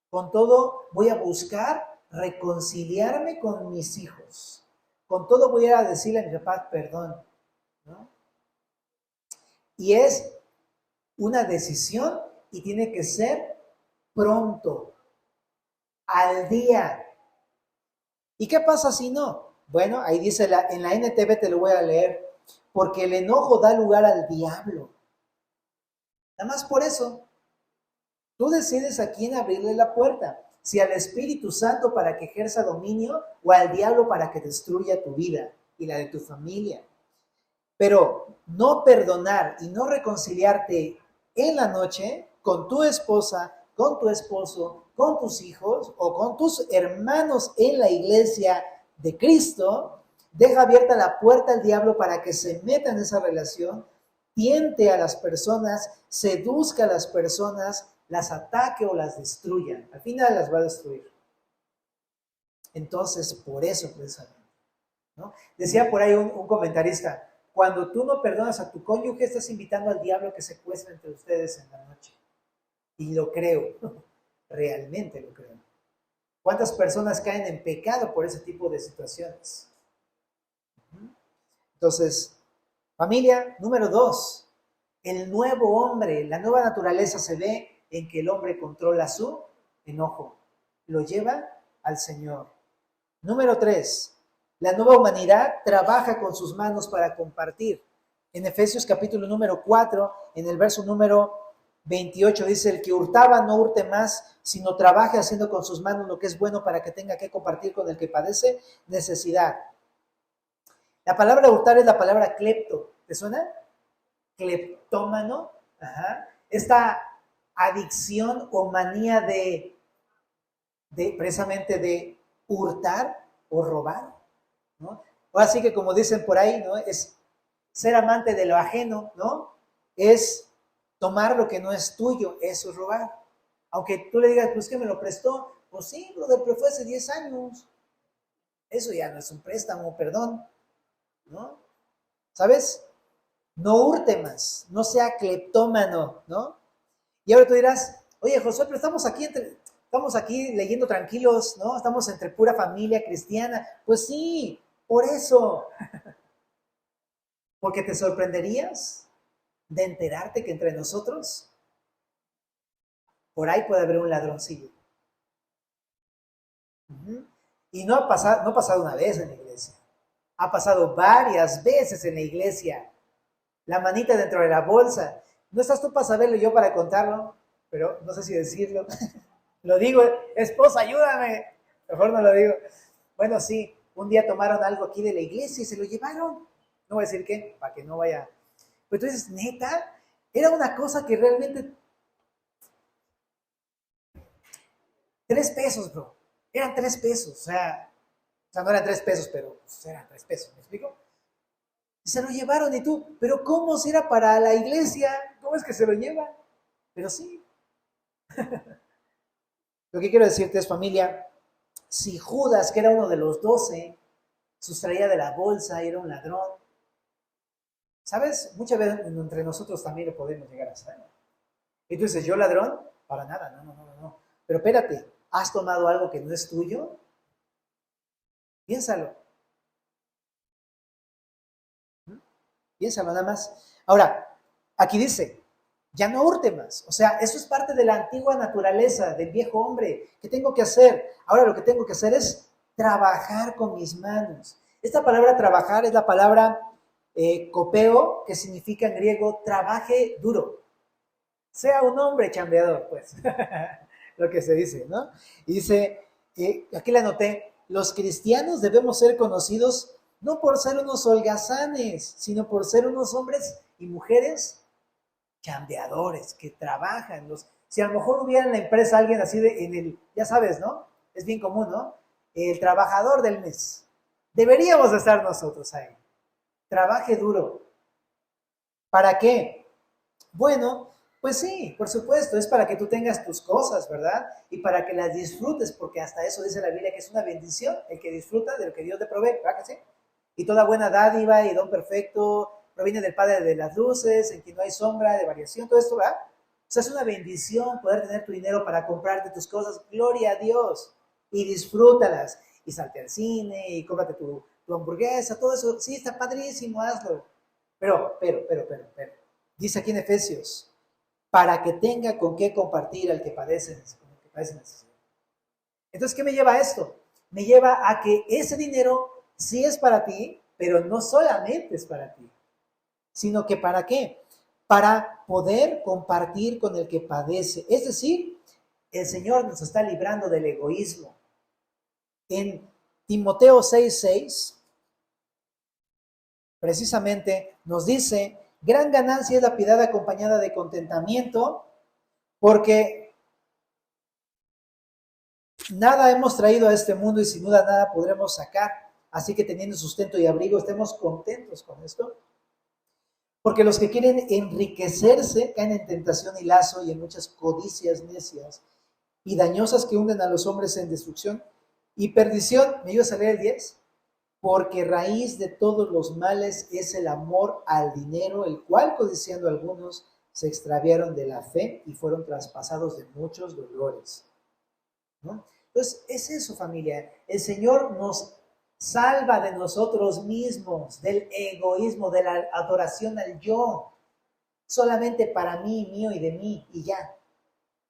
Con todo voy a buscar reconciliarme con mis hijos. Con todo voy a decirle a mi papá, perdón. ¿No? Y es una decisión y tiene que ser pronto, al día. ¿Y qué pasa si no? Bueno, ahí dice, en la NTV te lo voy a leer, porque el enojo da lugar al diablo. Nada más por eso. Tú decides a quién abrirle la puerta. si al Espíritu Santo para que ejerza dominio o al diablo para que destruya tu vida y la de tu familia. Pero no perdonar y no reconciliarte en la noche con tu esposa, con tu esposo, con tus hijos o con tus hermanos en la iglesia de Cristo, deja abierta la puerta al diablo para que se meta en esa relación, tiente a las personas, seduzca a las personas, las ataque o las destruya. Al final las va a destruir. Entonces, por eso precisamente, ¿no? Decía por ahí un comentarista, cuando tú no perdonas a tu cónyuge, estás invitando al diablo que se cueste entre ustedes en la noche. Y lo creo, realmente lo creo. ¿Cuántas personas caen en pecado por ese tipo de situaciones? Entonces, familia, número 2, el nuevo hombre, la nueva naturaleza se ve en que el hombre controla su enojo, lo lleva al Señor. Número 3, la nueva humanidad trabaja con sus manos para compartir. En Efesios capítulo número 4, en el verso número 28 dice, el que hurtaba no hurte más, sino trabaje haciendo con sus manos lo que es bueno para que tenga que compartir con el que padece necesidad. La palabra hurtar es la palabra clepto. ¿Te suena? Cleptómano. Ajá. Esta adicción o manía de precisamente de hurtar o robar, ¿no? Ahora sí que como dicen por ahí, ¿no? Es ser amante de lo ajeno, ¿no? Es tomar lo que no es tuyo, eso es robar. Aunque tú le digas, pues que me lo prestó, pues sí, brother, pero fue hace 10 años. Eso ya no es un préstamo, perdón, ¿no? ¿Sabes? No hurte más, no sea cleptómano, ¿no? Y ahora tú dirás, oye, Josué, pero estamos aquí leyendo tranquilos, ¿no? Estamos entre pura familia cristiana. Pues sí, por eso. Porque te sorprenderías de enterarte que entre nosotros, por ahí puede haber un ladroncillo. Y no ha pasado una vez en la iglesia. Ha pasado varias veces en la iglesia. La manita dentro de la bolsa. No estás tú para saberlo y yo para contarlo, pero no sé si decirlo. Lo digo, esposa, ayúdame. Mejor no lo digo. Bueno, sí, un día tomaron algo aquí de la iglesia y se lo llevaron. No voy a decir qué, para que no vaya. Pero tú dices, neta, era una cosa que realmente... 3 pesos, bro. Eran 3 pesos. O sea, no eran 3 pesos, pero pues, eran 3 pesos. ¿Me explico? Y se lo llevaron y tú, pero ¿cómo si era para la iglesia? ¿Cómo es que se lo llevan? Pero sí. Lo que quiero decirte es, familia, si Judas, que era uno de los 12, sustraía de la bolsa y era un ladrón, ¿sabes? Muchas veces entre nosotros también lo podemos llegar a saber. Y tú dices, ¿yo ladrón? Para nada, no. Pero espérate, ¿has tomado algo que no es tuyo? Piénsalo. Piénsalo nada más. Ahora, aquí dice, ya no hurte más. O sea, eso es parte de la antigua naturaleza del viejo hombre. ¿Qué tengo que hacer? Ahora lo que tengo que hacer es trabajar con mis manos. Esta palabra trabajar es la palabra copeo, que significa en griego trabaje duro. Sea un hombre chambeador, pues. Lo que se dice, ¿no? Y dice, aquí le anoté, los cristianos debemos ser conocidos no por ser unos holgazanes, sino por ser unos hombres y mujeres chambeadores, que trabajan. Si a lo mejor hubiera en la empresa alguien así ya sabes, ¿no? Es bien común, ¿no? El trabajador del mes. Deberíamos estar nosotros ahí. Trabaje duro. ¿Para qué? Bueno, pues sí, por supuesto, es para que tú tengas tus cosas, ¿verdad? Y para que las disfrutes, porque hasta eso dice la Biblia que es una bendición el que disfruta de lo que Dios te provee, ¿verdad que sí? Y toda buena dádiva y don perfecto proviene del Padre de las luces, en quien no hay sombra de variación, todo esto, ¿verdad? O sea, es una bendición poder tener tu dinero para comprarte tus cosas, gloria a Dios, y disfrútalas, y salte al cine, y cómprate tu hamburguesa, todo eso, sí, está padrísimo, hazlo. Pero, dice aquí en Efesios, para que tenga con qué compartir al que padece necesidad. Entonces, ¿qué me lleva a esto? Me lleva a que ese dinero sí es para ti, pero no solamente es para ti, sino que ¿para qué? Para poder compartir con el que padece. Es decir, el Señor nos está librando del egoísmo. En Timoteo 6:6, precisamente nos dice, gran ganancia es la piedad acompañada de contentamiento, porque nada hemos traído a este mundo y sin duda nada podremos sacar. Así que teniendo sustento y abrigo, estemos contentos con esto. Porque los que quieren enriquecerse caen en tentación y lazo y en muchas codicias necias y dañosas que hunden a los hombres en destrucción y perdición. ¿Me ayudas a leer el 10? Porque raíz de todos los males es el amor al dinero, el cual, codiciando algunos, se extraviaron de la fe y fueron traspasados de muchos dolores, ¿no? Entonces, es eso, familia. El Señor nos salva de nosotros mismos, del egoísmo, de la adoración al yo, solamente para mí, mío y de mí, y ya.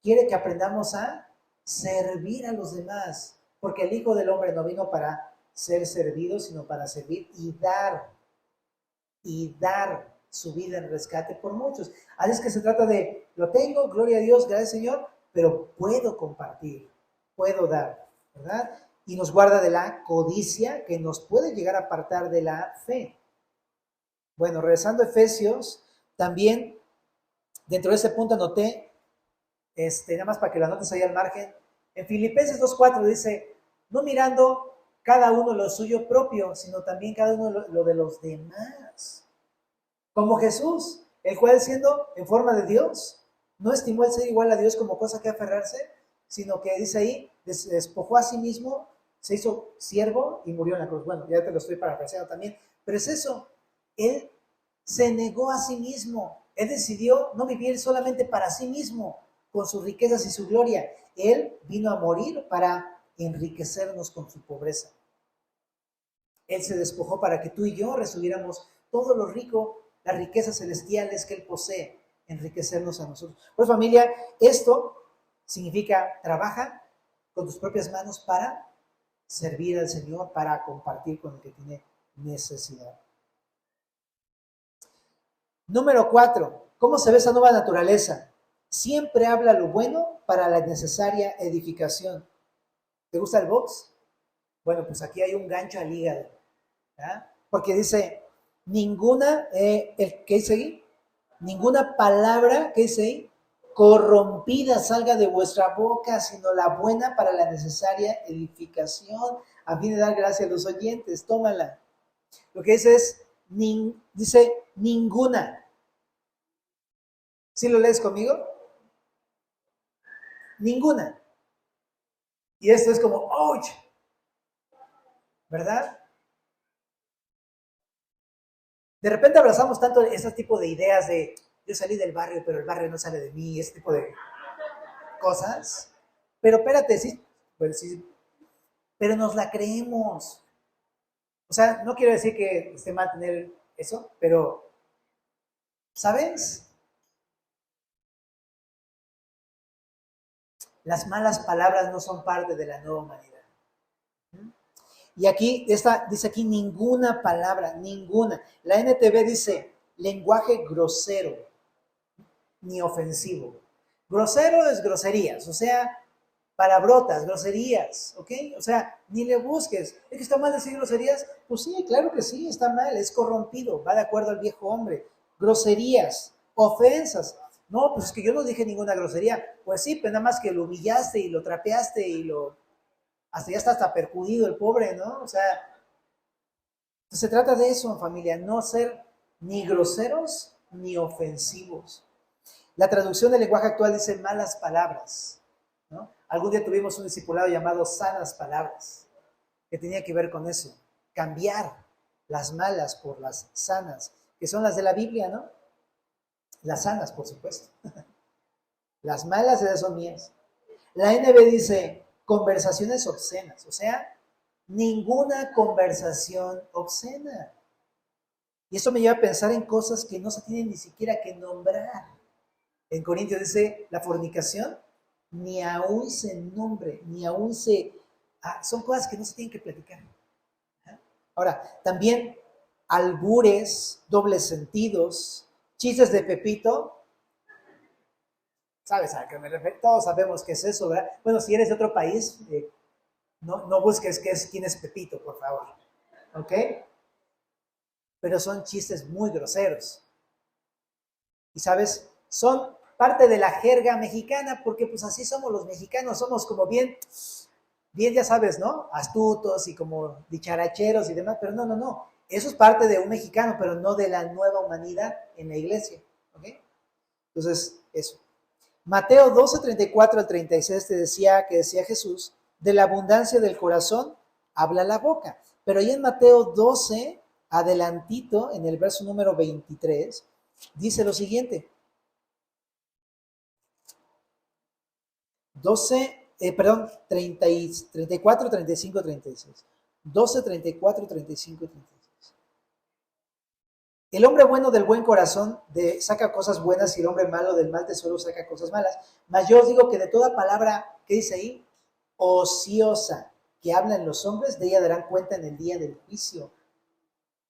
Quiere que aprendamos a servir a los demás, porque el Hijo del Hombre no vino para ser servido, sino para servir y dar su vida en rescate por muchos. Así es que se trata de, lo tengo, gloria a Dios, gracias Señor, pero puedo compartir, puedo dar, ¿verdad? Y nos guarda de la codicia que nos puede llegar a apartar de la fe. Bueno, regresando a Efesios, también dentro de ese punto anoté, nada más para que lo anotes ahí al margen, en Filipenses 2:4 dice, no mirando cada uno lo suyo propio, sino también cada uno lo de los demás. Como Jesús, el cual siendo en forma de Dios, no estimó el ser igual a Dios como cosa que aferrarse, sino que dice ahí, despojó a sí mismo, se hizo siervo y murió en la cruz. Bueno, ya te lo estoy parafraseando también, pero es eso, él se negó a sí mismo, él decidió no vivir solamente para sí mismo, con sus riquezas y su gloria, él vino a morir para enriquecernos con su pobreza. Él se despojó para que tú y yo recibiéramos todo lo rico, las riquezas celestiales que Él posee, enriquecernos a nosotros. Pues familia, esto significa trabaja con tus propias manos para servir al Señor, para compartir con el que tiene necesidad. Número 4, ¿cómo se ve esa nueva naturaleza? Siempre habla lo bueno para la necesaria edificación. ¿Te gusta el box? Bueno, pues aquí hay un gancho al hígado, ¿verdad? Porque dice, ninguna, ¿qué dice ahí? Ninguna palabra, ¿qué dice ahí? Corrompida salga de vuestra boca, sino la buena para la necesaria edificación, a fin de dar gracia a los oyentes. Tómala. Lo que dice es, dice ninguna. ¿Sí lo lees conmigo? Ninguna. Y esto es como, ¡ouch! ¿Verdad? De repente abrazamos tanto ese tipo de ideas de yo salí del barrio, pero el barrio no sale de mí, ese tipo de cosas. Pero espérate, sí, pero nos la creemos. O sea, no quiero decir que esté mal tener eso, pero, ¿sabes? Las malas palabras no son parte de la nueva humanidad. Y aquí, dice aquí ninguna palabra, ninguna. La NTV dice lenguaje grosero, ni ofensivo. Grosero es groserías, o sea, palabrotas, groserías, ¿ok? O sea, ni le busques. ¿Es que está mal decir groserías? Pues sí, claro que sí, está mal, es corrompido, va de acuerdo al viejo hombre. Groserías, ofensas. No, pues es que yo no dije ninguna grosería. Pues sí, pero nada más que lo humillaste y lo trapeaste y hasta ya está hasta perjudido el pobre, ¿no? O sea, se trata de eso, familia, no ser ni groseros ni ofensivos. La traducción del lenguaje actual dice malas palabras, ¿no? Algún día tuvimos un discipulado llamado sanas palabras, que tenía que ver con eso, cambiar las malas por las sanas, que son las de la Biblia, ¿no? Las sanas, por supuesto. Las malas esas son mías. La NB dice conversaciones obscenas, o sea, ninguna conversación obscena. Y eso me lleva a pensar en cosas que no se tienen ni siquiera que nombrar. En Corintios dice la fornicación, ni aún se nombre, ni aún son cosas que no se tienen que platicar. Ahora, también albures, dobles sentidos, chistes de Pepito, ¿Sabes a qué me refiero? Todos sabemos qué es eso, ¿verdad? Bueno, si eres de otro país, no busques quién es Pepito, por favor. ¿Ok? Pero son chistes muy groseros. Y sabes, son parte de la jerga mexicana, porque pues así somos los mexicanos, somos como bien, ya sabes, ¿no? Astutos y como dicharacheros y demás, pero no. Eso es parte de un mexicano, pero no de la nueva humanidad en la iglesia. ¿Ok? Entonces, eso. Mateo 12, 34 al 36 decía Jesús, de la abundancia del corazón habla la boca. Pero ahí en Mateo 12, adelantito, en el verso número 23, dice lo siguiente. 34, 35, 36. 12, 34, 35 y 36. El hombre bueno del buen corazón saca cosas buenas y el hombre malo del mal tesoro saca cosas malas. Mas yo os digo que de toda palabra que dice ahí, ociosa, que hablan los hombres, de ella darán cuenta en el día del juicio.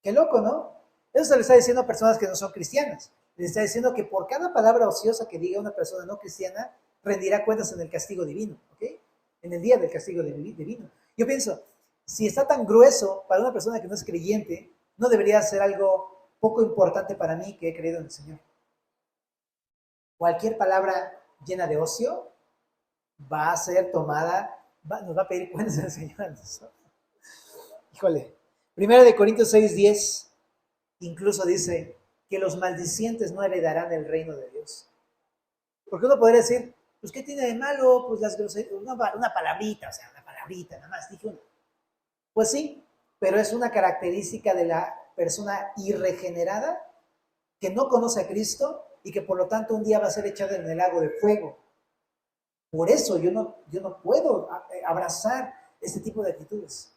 Qué loco, ¿no? Eso se le está diciendo a personas que no son cristianas. Les está diciendo que por cada palabra ociosa que diga una persona no cristiana, rendirá cuentas en el castigo divino, ¿ok? En el día del castigo divino. Yo pienso, si está tan grueso para una persona que no es creyente, no debería ser algo poco importante para mí que he creído en el Señor. Cualquier palabra llena de ocio va a ser tomada, nos va a pedir cuentas el Señor. Híjole. 1 Corintios 6:10 incluso dice que los maldicientes no heredarán el reino de Dios. Porque uno podría decir, pues ¿qué tiene de malo? Pues las groserías, una palabrita, una palabrita, nada más, dije una. Pues sí, pero es una característica de la persona irregenerada que no conoce a Cristo y que por lo tanto un día va a ser echado en el lago de fuego. Por eso yo no puedo abrazar este tipo de actitudes.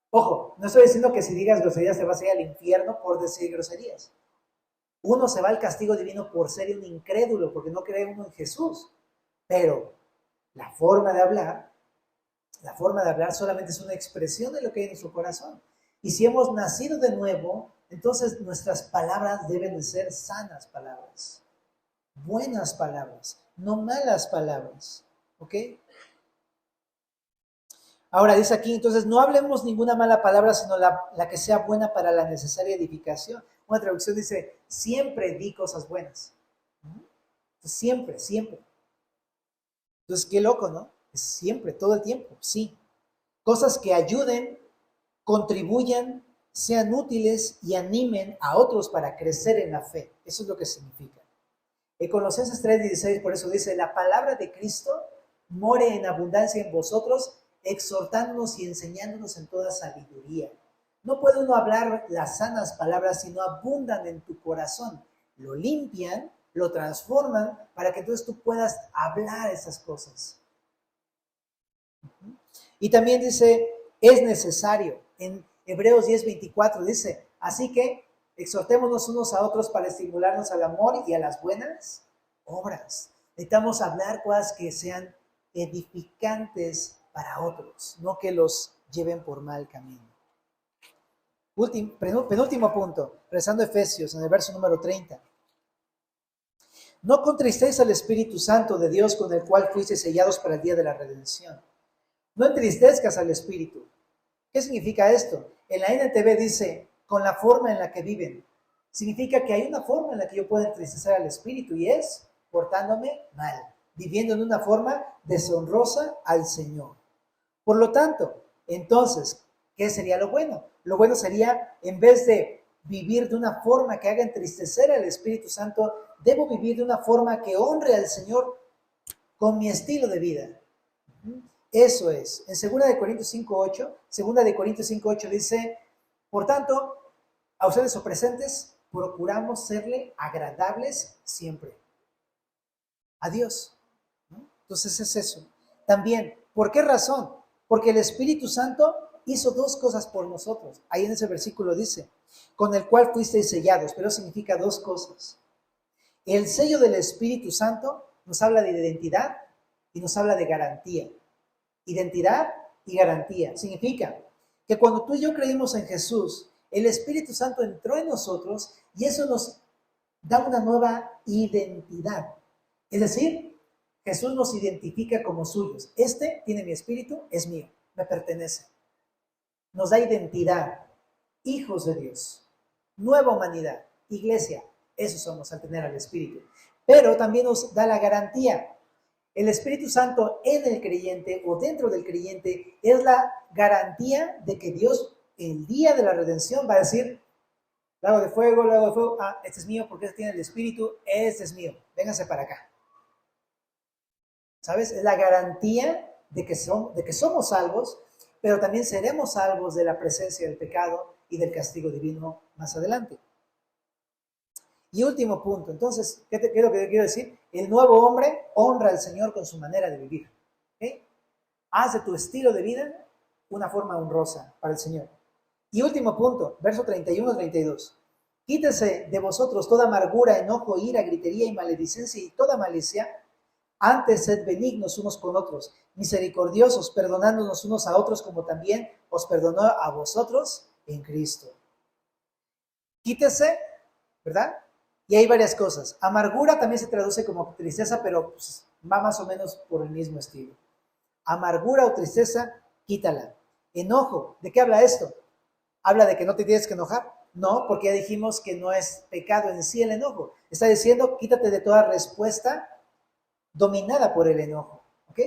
Ojo, no estoy diciendo que si digas groserías te vas a ir al infierno por decir groserías. Uno se va al castigo divino por ser un incrédulo, porque no cree uno en Jesús. Pero la forma de hablar solamente es una expresión de lo que hay en nuestro corazón. Y si hemos nacido de nuevo, entonces nuestras palabras deben de ser sanas palabras, buenas palabras, no malas palabras. ¿Ok? Ahora dice aquí, entonces no hablemos ninguna mala palabra, sino la que sea buena para la necesaria edificación. Una traducción dice, siempre di cosas buenas. Entonces, siempre. Entonces, qué loco, ¿no? Es siempre, todo el tiempo, sí. Cosas que ayuden, contribuyan, sean útiles y animen a otros para crecer en la fe. Eso es lo que significa. En Colosenses 3:16, por eso dice, la palabra de Cristo more en abundancia en vosotros, exhortándonos y enseñándonos en toda sabiduría. No puede uno hablar las sanas palabras si no abundan en tu corazón. Lo limpian, lo transforman para que entonces tú puedas hablar esas cosas. Y también dice, es necesario. En Hebreos 10:24 dice, así que exhortémonos unos a otros para estimularnos al amor y a las buenas obras. Necesitamos hablar cosas que sean edificantes para otros, no que los lleven por mal camino. Penúltimo punto, rezando Efesios en el verso número 30. No contristéis al Espíritu Santo de Dios con el cual fuisteis sellados para el día de la redención. No entristezcas al Espíritu. ¿Qué significa esto? En la NTV dice, con la forma en la que viven. Significa que hay una forma en la que yo puedo entristecer al Espíritu y es portándome mal, viviendo en una forma deshonrosa al Señor. Por lo tanto, entonces, ¿qué sería lo bueno? Lo bueno sería, en vez de vivir de una forma que haga entristecer al Espíritu Santo, debo vivir de una forma que honre al Señor con mi estilo de vida. Eso es. En 2 Corintios 5:8 dice, por tanto, a ustedes o presentes, procuramos serle agradables siempre. A Dios. Entonces es eso. También, ¿por qué razón? Porque el Espíritu Santo hizo dos cosas por nosotros. Ahí en ese versículo dice, con el cual fuisteis sellados, pero significa dos cosas. El sello del Espíritu Santo nos habla de identidad y nos habla de garantía. Identidad y garantía. Significa que cuando tú y yo creímos en Jesús, el Espíritu Santo entró en nosotros y eso nos da una nueva identidad. Es decir, Jesús nos identifica como suyos. Este tiene mi espíritu, es mío, me pertenece. Nos da identidad, hijos de Dios, nueva humanidad, iglesia. Eso somos al tener al Espíritu. Pero también nos da la garantía. El Espíritu Santo en el creyente o dentro del creyente es la garantía de que Dios, el día de la redención, va a decir: lago de fuego, este es mío porque este tiene el Espíritu, este es mío, vénganse para acá. ¿Sabes? Es la garantía de que somos salvos, pero también seremos salvos de la presencia del pecado y del castigo divino más adelante. Y último punto, entonces, ¿qué es lo que te quiero decir? El nuevo hombre honra al Señor con su manera de vivir. ¿Okay? Haz de tu estilo de vida una forma honrosa para el Señor. Y último punto, verso 31-32. Quítese de vosotros toda amargura, enojo, ira, gritería y maledicencia y toda malicia. Antes sed benignos unos con otros, misericordiosos, perdonándonos unos a otros como también os perdonó a vosotros en Cristo. Quítese, ¿verdad? Y hay varias cosas. Amargura también se traduce como tristeza, pero pues, va más o menos por el mismo estilo. Amargura o tristeza, quítala. Enojo, ¿de qué habla esto? ¿Habla de que no te tienes que enojar? No, porque ya dijimos que no es pecado en sí el enojo. Está diciendo, quítate de toda respuesta dominada por el enojo. ¿Ok?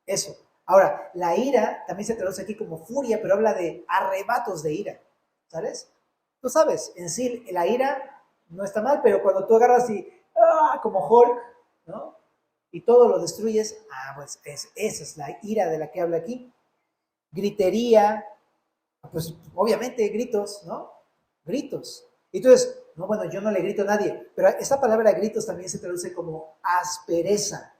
Eso. Ahora, la ira también se traduce aquí como furia, pero habla de arrebatos de ira. ¿Sabes? Tú sabes, en sí la ira no está mal, pero cuando tú agarras y, como Hulk, ¿no? Y todo lo destruyes, pues esa es la ira de la que habla aquí. Gritería, pues obviamente gritos, ¿no? Gritos. Y entonces, no, bueno, yo no le grito a nadie, pero esta palabra gritos también se traduce como aspereza.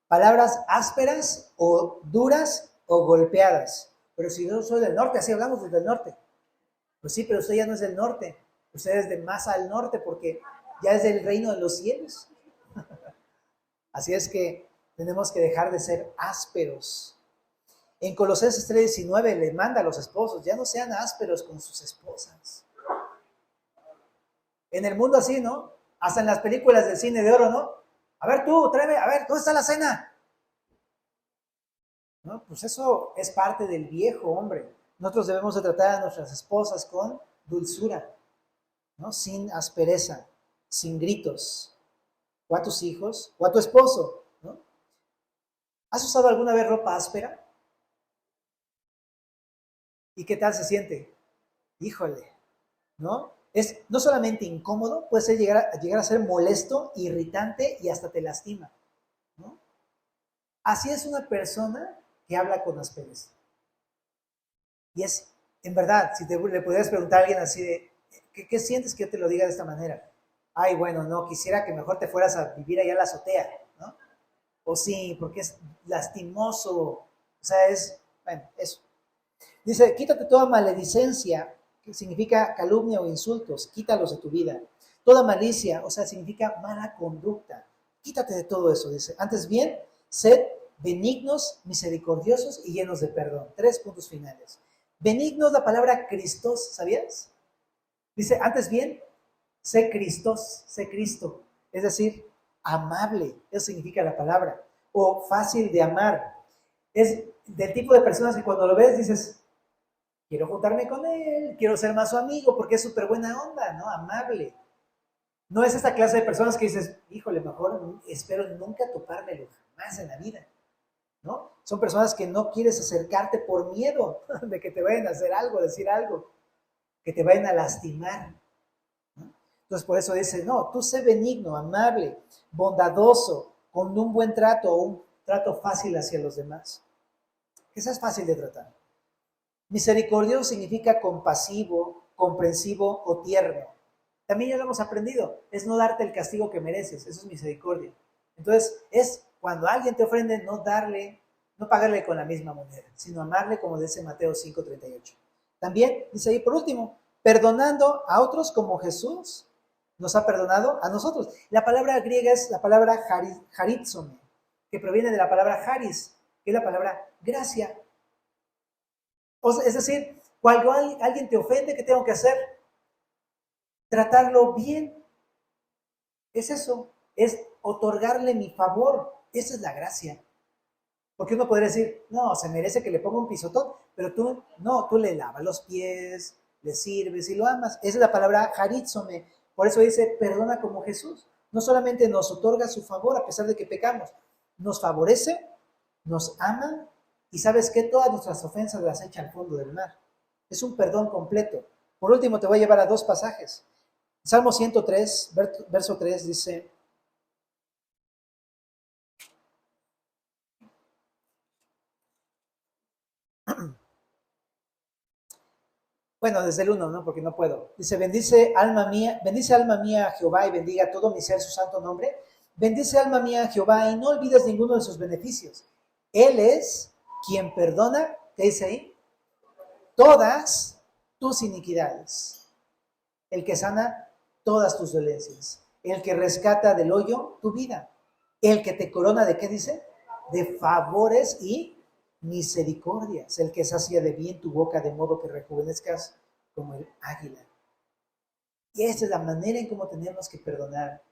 Palabras ásperas o duras o golpeadas. Pero si yo soy del norte, así hablamos desde el norte. Pues sí, pero usted ya no es del norte. Usted es de más al norte porque ya es del reino de los cielos. Así es que tenemos que dejar de ser ásperos. En Colosenses 3:19 le manda a los esposos, ya no sean ásperos con sus esposas. En el mundo así, ¿no? Hasta en las películas del cine de oro, ¿no? A ver tú, tráeme, a ver, ¿dónde está la cena? ¿No? Pues eso es parte del viejo hombre. Nosotros debemos de tratar a nuestras esposas con dulzura, ¿no? Sin aspereza, sin gritos. O a tus hijos, o a tu esposo, ¿no? ¿Has usado alguna vez ropa áspera? ¿Y qué tal se siente? Híjole, ¿no? Es no solamente incómodo, puede ser llegar a ser molesto, irritante y hasta te lastima, ¿no? Así es una persona que habla con aspereza. Y es, en verdad, si le pudieras preguntar a alguien así de, ¿qué sientes que yo te lo diga de esta manera? Ay, bueno, no, quisiera que mejor te fueras a vivir allá a la azotea, ¿no? O sí, porque es lastimoso, o sea, bueno, eso. Dice, quítate toda maledicencia, que significa calumnia o insultos, quítalos de tu vida. Toda malicia, o sea, significa mala conducta. Quítate de todo eso, dice. Antes bien, sed benignos, misericordiosos y llenos de perdón. 3 puntos finales. Benignos, la palabra Cristos, ¿sabías? Dice, antes bien, sé Cristos, sé Cristo. Es decir, amable, eso significa la palabra. O fácil de amar. Es del tipo de personas que cuando lo ves dices, quiero juntarme con él, quiero ser más su amigo porque es súper buena onda, ¿no? Amable. No es esta clase de personas que dices, híjole, mejor espero nunca topármelo jamás en la vida, ¿no? Son personas que no quieres acercarte por miedo de que te vayan a hacer algo, decir algo, que te vayan a lastimar, ¿no? Entonces por eso dice, no, tú sé benigno, amable, bondadoso, con un buen trato o un trato fácil hacia los demás. Que seas fácil de tratar. Misericordioso significa compasivo, comprensivo o tierno. También ya lo hemos aprendido, es no darte el castigo que mereces, eso es misericordia. Entonces, es cuando alguien te ofende, no pagarle con la misma moneda, sino amarle como dice Mateo 5:38. También dice ahí por último, perdonando a otros como Jesús nos ha perdonado a nosotros. La palabra griega es la palabra charizomai, que proviene de la palabra charis, que es la palabra gracia. Es decir, cuando alguien te ofende, ¿qué tengo que hacer? Tratarlo bien. Es eso. es otorgarle mi favor. Esa es la gracia. Porque uno podría decir, no, se merece que le ponga un pisotón, pero tú, no, tú le lavas los pies, le sirves y lo amas. Esa es la palabra harizome. Por eso dice, perdona como Jesús. No solamente nos otorga su favor a pesar de que pecamos, nos favorece, nos ama y sabes que todas nuestras ofensas las echa al fondo del mar. Es un perdón completo. Por último, te voy a llevar a dos pasajes. Salmo 103, verso 3 dice, bueno, desde el 1, ¿no? Porque no puedo. Dice, bendice alma mía a Jehová y bendiga todo mi ser su santo nombre. Bendice alma mía a Jehová y no olvides ninguno de sus beneficios. Él es quien perdona, ¿qué dice ahí? Todas tus iniquidades. El que sana todas tus dolencias. El que rescata del hoyo tu vida. El que te corona de, ¿qué dice? De favores y misericordias. El que sacia de bien tu boca de modo que rejuvenezcas como el águila. Y esta es la manera en cómo tenemos que perdonar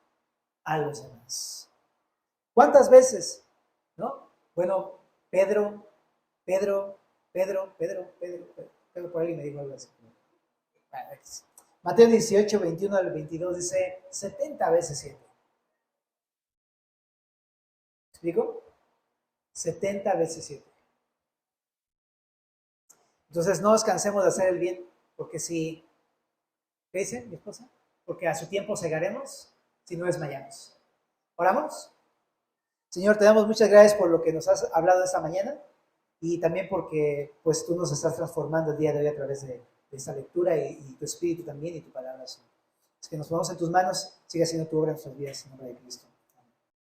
a los demás. ¿Cuántas veces? ¿No? Bueno, Pedro, por ahí me dijo algo así. Mateo 18, 21 al 22 dice 70 veces 7. ¿Me explico? 70 veces 7. Entonces no nos cansemos de hacer el bien, porque si, ¿qué dice mi esposa? Porque a su tiempo segaremos, si no desmayamos. ¿Oramos? Señor, te damos muchas gracias por lo que nos has hablado esta mañana y también porque pues tú nos estás transformando el día de hoy a través de esta lectura y tu espíritu también y tu palabra. Es que nos ponemos en tus manos, siga siendo tu obra en nuestras vidas en nombre de Cristo.